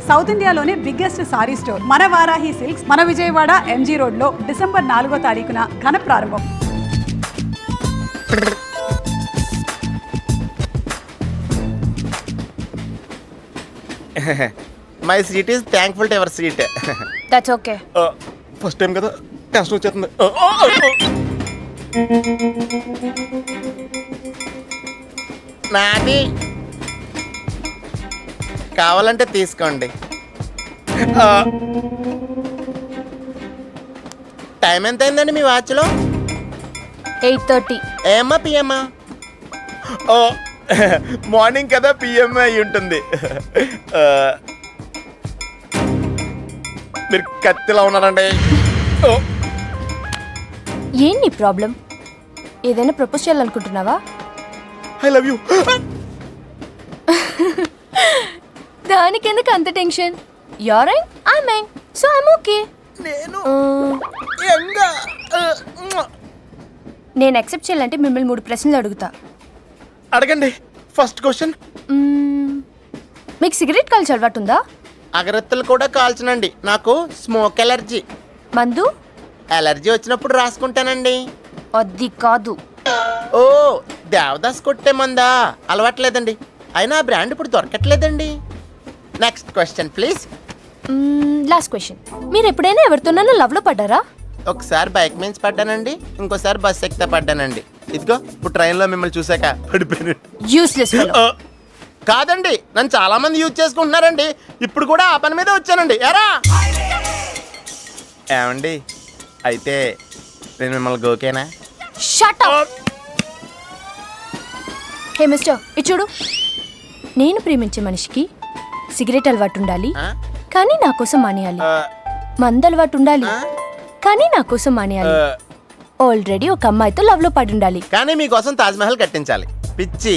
South ఇండియాలోనే biggest sorry store మన Varahi silks మన విజయవాడ ఎంజీ రోడ్ లో డిసెంబర్ 4వ తారీఖున ఘన ప్రారంభం. My seat is thankful to your seat. That's okay. First time కదా టెన్షన్ వచ్చేస్తుంది. నాది కావాలంటే తీసుకోండి. టైం ఎంత అయిందండి మీ వాచ్లో? 8:30. ఏమ్మా పిఎమ్మా? ఓ మార్నింగ్ కదా, పిఎం అయి ఉంటుంది. మీరు కత్తిలా ఉన్నారండి. ఏంటి ప్రాబ్లం? ఏదైనా ప్రపోజ్ చేయాలనుకుంటున్నావా? I love you. దానికి ఎందుకు అంత tension? You're young, I'm young, so I'm okay. నేను యాక్సెప్ట్ చేయాలంటే మిమ్మల్ని 3 ప్రశ్నలు అడుగుతా. అడగండి. ఫస్ట్ క్వశ్చన్, మీకు సిగరెట్ కాల్చి అలవాటు ఉందా? అగరత్తులు కూడా కాల్చనండి, నాకు స్మోక్ ఎలర్జీ. మందు? ఎలర్జీ వచ్చినప్పుడు రాసుకుంటానండి. అది కాదు. ఓ దేవదాస్ కొట్టే మందా? అలవాట్లేదండి, అయినా ఆ బ్రాండ్ ఇప్పుడు దొరకట్లేదండి. Next question please. Last question, మీరు ఎప్పుడైనా ఎవరితోనైనా లవ్లో పడ్డారా? ఒకసారి బైక్ మీద పడ్డానండి, ఇంకోసారి బస్ ఎక్కితే పడ్డానండి. ఇదిగో ఇప్పుడు ట్రైన్లో మిమ్మల్ని చూసాక పడిపోయాను. Useless fellow. కాదండి, నన్ను చాలా మంది యూజ్ చేసుకుంటున్నారండి. ఇప్పుడు కూడా ఆ పని మీద వచ్చానండి. ఎరా ఏమండి, అయితే నేను మిమ్మల్ని ఓకేనా? Shut up. హే మిస్టర్, ఇది చూడు. నేను ప్రేమించే మనిషికి సిగరెట్ అలవాటు ఉండాలి, కానీ నా కోసం మానేయాలి. మందు అలవాటు ఉండాలి, కానీ నా కోసం మానేయాలి. ఆల్రెడీ ఒక అమ్మాయితో లవ్ లో పడి ఉండాలి, కానీ మీకోసం తాజ్మహల్ కట్టించాలి. పిచ్చి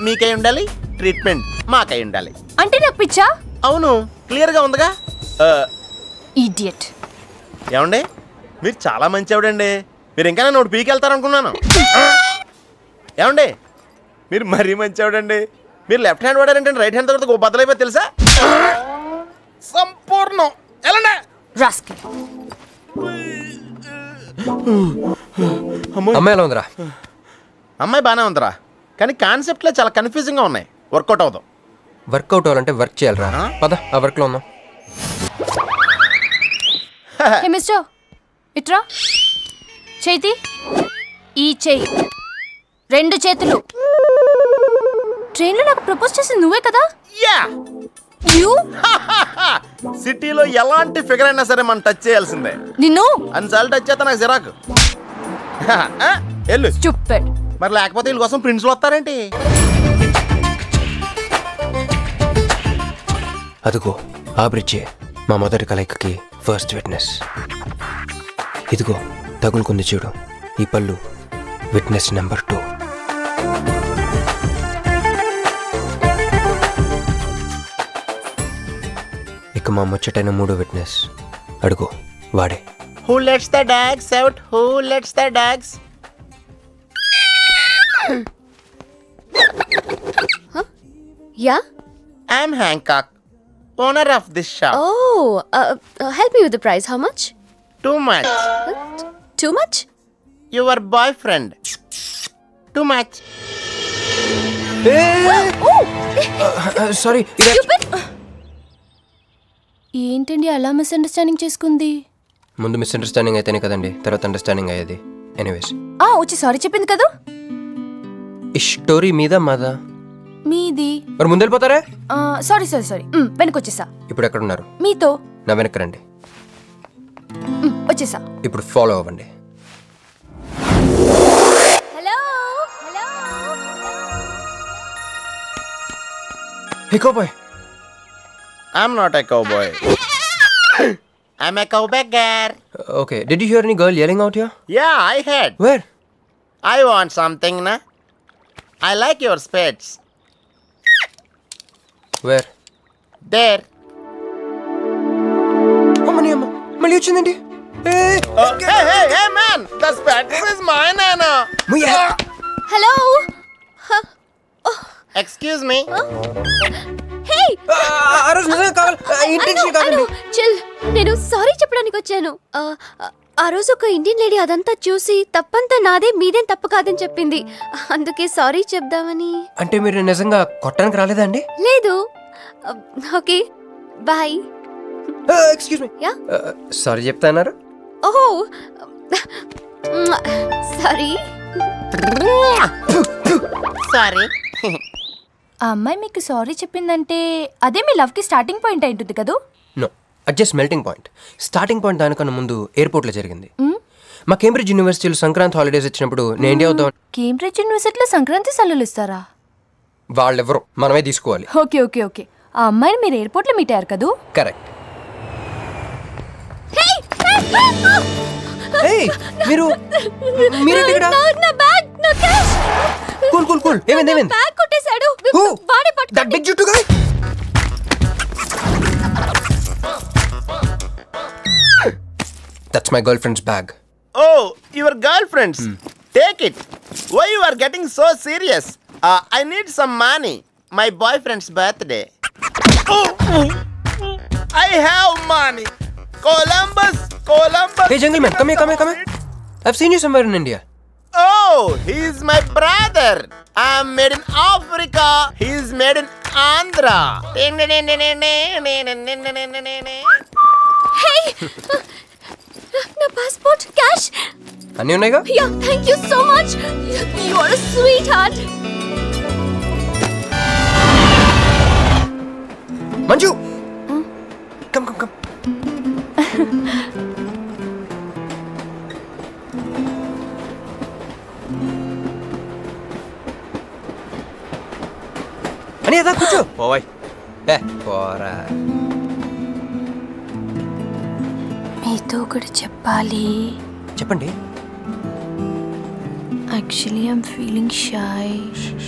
మీకై ఉండాలి, ట్రీట్మెంట్ మాకై ఉండాలి. అంటే నాకు పిచ్చా? అవును, క్లియర్ గా ఉందిగా. ఇడియట్. ఏమండి, మీరు చాలా మంచివాడండి. మీరు ఇంకా నన్ను పీకి వెళ్తారనుకున్నాను. ఏమండి, మీరు మరీ మంచివాడండి. మీరు లెఫ్ట్ హ్యాండ్ వాడారంటే రైట్ హ్యాండ్ తర్వాత బద్దలైపోయి తెలుసా? సంపూర్ణం. ఎలాండి రాస్కెల్. అమ్మాయి ఎలా ఉందిరా? అమ్మాయి బాగానే ఉందిరా, కానీ కాన్సెప్ట్లో చాలా కన్ఫ్యూజింగ్గా ఉన్నాయి. వర్కౌట్ అవుతాం. వర్కౌట్ అవ్వాలంటే వర్క్ చేయాలరా. పద ఆ వర్క్లో ఉందాం. హే మిస్టర్, ఇట్రా. చేతి ఈ చేయి, 2 చేతులు. ట్రైన్లో నాకు ప్రపోజ్ చేసింది నువ్వే కదా? యా. యూ సిటీలో ఎలాంటి ఫిగర్ అయినా సరే మనం టచ్ చేయాల్సిందే. నిన్ను అన్నిసార్లు టచ్ చేస్తా నాకు చిరాకు. వెళ్ళు. స్టూపిడ్. మరి లేకపోతే వీళ్ళ కోసం ప్రిన్స్లు వస్తారేంటి? అదిగో ఆ బ్రిడ్జే మా మొదటి కలయికకి ఫస్ట్ విట్నెస్. ఇదిగో తగులుకుంది చూడు ఈ పళ్ళు, విట్నెస్ నెంబర్ 2. ఇక మా ముచ్చటైన 3వ విట్నెస్ అడుగు, వాడే. Who lets the dogs out? Who lets the dogs? Huh? Yeah? I'm Hancock, owner of this shop. Oh, help me with the price. How much? Too much. Too much? Your boyfriend. Too much. Sorry. ఏంటండి అలా misunderstanding చేసుకుంది? ముందు misunderstanding అయితేనే కదండి తర్వాత understanding అయ్యేది. Anyways వచ్చి sorry చెప్పింది కదా. ఈ స్టోరీ మీద మాదా? మీది. మరి ముందు వెళ్ళిపోతారే? సారీ సారీ సారీ, వెనకొచ్చేసా. ఇప్పుడు ఎక్కడున్నారు? మీతో. నా వెనక్కి రండి. వచ్చేసా. ఇప్పుడు ఫాలో అవ్వండి. Hello hello. Hey cowboy. I'm not a cowboy. I'm a cowbagger. Okay, did you hear any girl yelling out here? Yeah, I heard. Where? I want something, na? I like your spades. Where? There. అమ్మని అమ్మ మళ్ళీ వచ్చిందండి. Hey man, the spades is mine, Anna. Hello? Excuse me. Hey! ఆ రోజు నిజంగా కావాలి. Intention కాదండి. Chill. నేను సారీ చెప్పడానికి వచ్చాను. ఆ రోజు ఒక ఇండియన్ లేడీ అదంతా చూసి తప్పంతా నాదే, మీదేం తప్పు కాదని చెప్పింది. అందుకే సారీ చెప్దామని. అంటే మీరు నిజంగా కొట్టడానికి రాలేదా అండి? లేదు. Okay bye. Excuse me. Yeah. Sorry చెప్తాన్నారు. ఓహో సారీ. సారీ. ఆ అమ్మాయి మీకు సారీ చెప్పిందంటే అదే మీ లవ్కి స్టార్టింగ్ పాయింట్ అయి ఉంటుంది కదా? నో, అది just melting point. Starting point దానికన్నా ముందు ఎయిర్పోర్ట్లో జరిగింది. మా కేంబ్రిడ్జ్ యూనివర్సిటీలో సంక్రాంతి హాలిడేస్ వచ్చినప్పుడు నేను ఇండియా వద్దాం. కేంబ్రిడ్జ్ యూనివర్సిటీలో సంక్రాంతి సెలవులు ఇస్తారా? వాళ్ళెవరు, మనమే తీసుకోవాలి. Okay okay okay. ఆ అమ్మాయిని మీరు ఎయిర్పోర్ట్లో మీట్ అయ్యారు కదా? కరెక్ట్. మీరు మీరేంటి ఇక్కడ? నా బ్యాగ్, నా క్యాష్. Cool cool cool. ఏమైంది ఏమైంది? బ్యాగ్ కొట్టేశాడు. Who? వాడే పట్టుకోండి. That big juttu guy? That's my girlfriend's bag. Oh, your girlfriends. Take it. Why you are getting so serious? I need some money. My boyfriend's birthday. I have money. Columbus. Hey, gentleman, come here. I've seen you somewhere in India. Oh, he is my brother. I'm made in Africa. He is made in Andhra. Hey, నా passport, cash. అన్నీ ఉన్నాయిగా? Yeah, thank you so much. You are a sweetheart. Manju, come. అని అదా కూర్చో. పోయ్. పోరా. మీతో ఒకటి చెప్పాలి. చెప్పండి. Actually I'm feeling shy.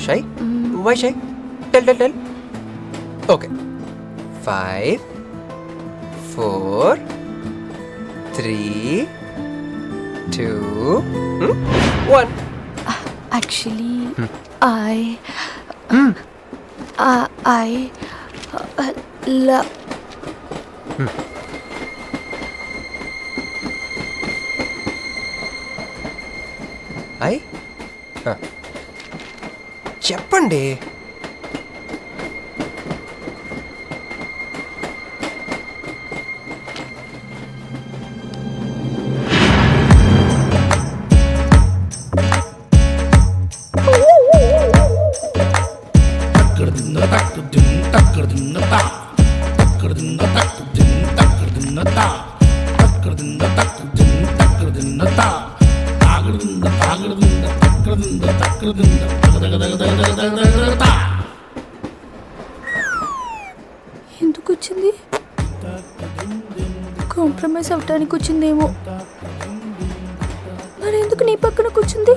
Shy? Why shy? Tell. Okay. 5 4 3 2 1. Actually I love. చెప్పండి. ఎందుకు వచ్చింది? కాంప్రమైజ్ అవడానికి వచ్చిందేమో. మరి ఎందుకు నీ పక్కన కూర్చుంది?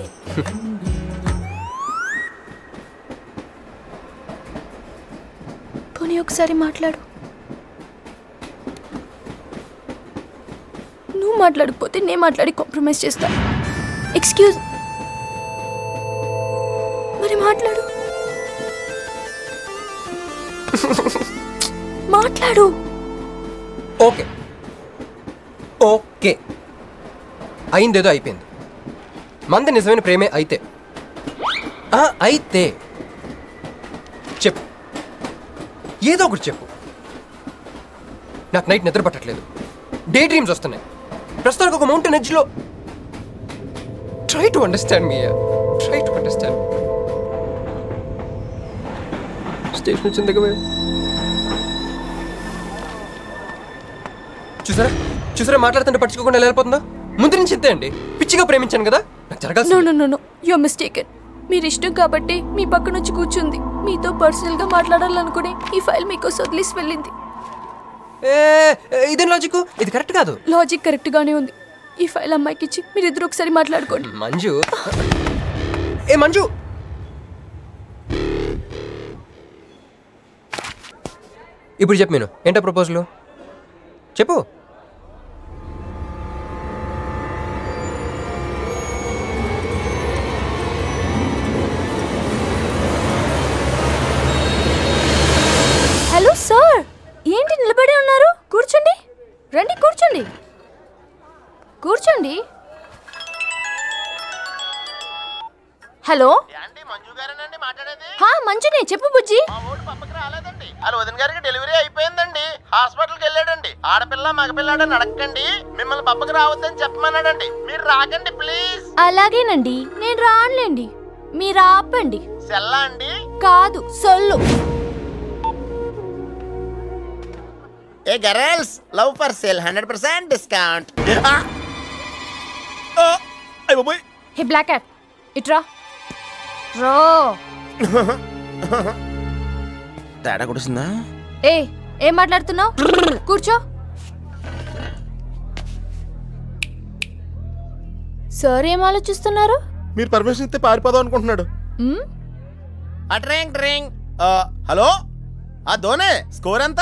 పోనీ ఒకసారి మాట్లాడు. నువ్వు మాట్లాడకపోతే నేను మాట్లాడి కాంప్రమైజ్ చేస్తా. ఎక్స్క్యూజ్. మరి మాట్లాడు. మాట్లాడు. ఓకే అయిందేదో అయిపోయింది. మంది నిజమైన ప్రేమే అయితే చెప్పు, ఏదో ఒకటి చెప్పు. నాకు నైట్ నిద్ర పట్టట్లేదు, డే డ్రీమ్స్ వస్తున్నాయి. ప్రస్తుతానికి ఒక మౌంటైన్ ఎడ్జ్లో. Try to understand me. Station వచ్చింది దగ్గర. చూసారా మాట్లాడుతుంటే పట్టించుకోకుండా ఎలా వెళ్ళిపోతుందో. ముందు నుంచి ఇంతే అండి. పిచ్చిగా ప్రేమించాను కదా, నాకు జరగాల్సింది. No you are mistaken. మీరు ఇష్టం కాబట్టి మీ పక్కన వచ్చి కూర్చుంది. మీతో పర్సనల్ గా మాట్లాడాలనుకుని ఈ ఫైల్ మీకోసం వదిలేసి వెళ్ళింది. ఇదేం లాజిక్? ఇది కరెక్ట్ కాదు. లాజిక్ కరెక్ట్ గానే ఉంది. ఈ ఫైల్ అమ్మాయికి ఇచ్చి మీరిద్దరు ఒకసారి మాట్లాడుకోండి. మంజు, మంజు, ఇప్పుడు చెప్పు. నేను ఏంటో ప్రపోజల్ చెప్పు. హలో సార్, ఏంటి నిలబడి ఉన్నారు? ఆగండి. హలో, మంజు గారేనండి మాట్లాడేది? మంజునే, చెప్పు బుజ్జి. మా ఓడి పప్పకి రాలేదండి. వాళ్ళ వదిన గారికి డెలివరీ అయిపోయిందండి. హాస్పిటల్కి వెళ్ళాడండి. ఆడపిల్ల మగపిల్లాడని అడగండి, మిమ్మల్ని పప్పకి రావద్దని చెప్పమన్నాడండి. మీరు రాకండి ప్లీజ్. అలాగేనండి, నేను రానులేండి, మీరు ఆపండి. సెల్లా అండి? కాదు, సొల్లు. ఏ girls, love for sale 100% discount. Hey black cat, ఇట్రా. రో. తేడా కొడుతుందా? ఏం మాట్లాడుతున్నావు? కూర్చో. సార్ ఏం ఆలోచిస్తున్నారు? మీరు పర్మిషన్ ఇస్తే పారిపోదాం అనుకుంటున్నాడు. హలో, ఆ ధోనే స్కోర్ ఎంత?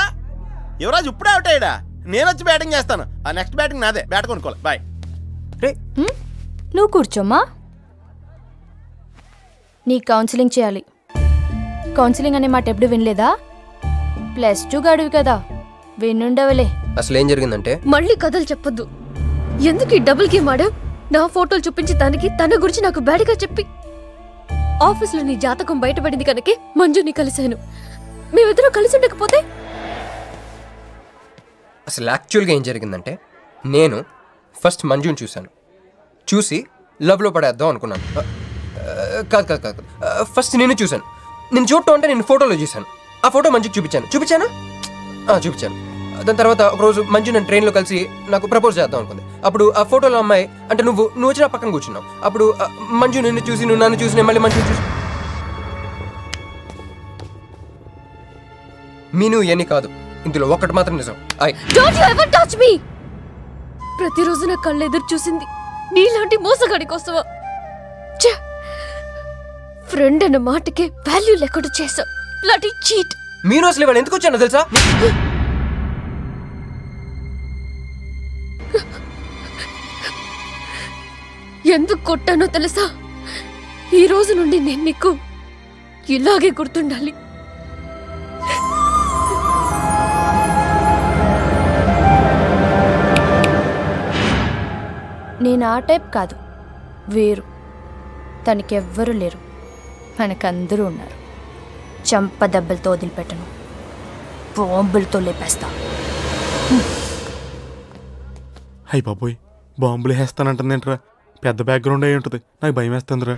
యువరాజ్ ఇప్పుడే అవుట్ అయ్యాడా? నేను వచ్చి బ్యాటింగ్ చేస్తాను. ఆ నెక్స్ట్ బ్యాటింగ్ నాదే. బ్యాట్ కొనుక్కోవాలి. బాయ్. నువ్వు కూర్చోమ్మా. నీ కౌన్సిలింగ్ చేయాలి. కౌన్సిలింగ్ అనే మాట ఎప్పుడు వినలేదా? +2 గడివి కదా, వినుండవలే. అసలు ఏం జరిగిందంటే, మళ్ళీ కథలు చెప్పొద్దు. ఎందుకు ఈ డబుల్ గేమ్ ఆడా? నా ఫోటోలు చూపించి దానికి తన గురించి నాకు బ్యాడ్గా చెప్పి ఆఫీస్లో నీ జాతకం బయటపడింది కనుకే మంజుని కలిశాను. మేమిద్దరం కలిసి ఉండకపోతే? అసలు యాక్చువల్గా ఏం జరిగిందంటే, నేను ఫస్ట్ మంజుని చూశాను. చూసి లవ్లో పడేద్దాం అనుకున్నాను. కాదు, ఫస్ట్ నేను చూశాను. నేను చూడటం అంటే నేను ఫోటోలో చూశాను. ఆ ఫోటో మంజుకి చూపించాను. దాని తర్వాత ఒకరోజు మంజు నేను ట్రైన్లో కలిసి నాకు ప్రపోజ్ చేద్దాం అనుకుంది. అప్పుడు ఆ ఫోటోలో అమ్మాయి అంటే నువ్వు వచ్చి నా పక్కన కూర్చున్నావు. అప్పుడు మంజు నిన్ను చూసి, నువ్వు నన్ను చూసి, నేను మళ్ళీ మంజు చూసి. మీను ఇవన్నీ కాదు, ఇందులో ఒక్కటి మాత్రం నిజం. Don't you ever touch me. ప్రతిరోజు నా కళ్ళు ఎదురు చూసింది నీలాంటి మోసగాడి కోసమా? ఫ్రెండ్ అన్న మాటకే వాల్యూ లేకుండా చేసా. Bloody cheat. మీను అసలు ఇవాళ ఎందుకు వచ్చానో తెలుసా? ఎందుకు కొట్టానో తెలుసా? ఈ రోజు నుండి నేను నీకు ఇలాగే గుర్తుండాలి. నేను ఆ టైప్ కాదు, వేరు. తనకెవ్వరూ లేరు, మనకందరూ ఉన్నారు. చంప దెబ్బలతో వదిలిపెట్టను, బాంబులతో లేపేస్తా. అయ్య బాబోయ్, బాంబులు వేస్తానంటుందేంట్రా? పెద్ద బ్యాక్గ్రౌండ్ అయి ఉంటుంది. నాకు భయం వేస్తుందిరా.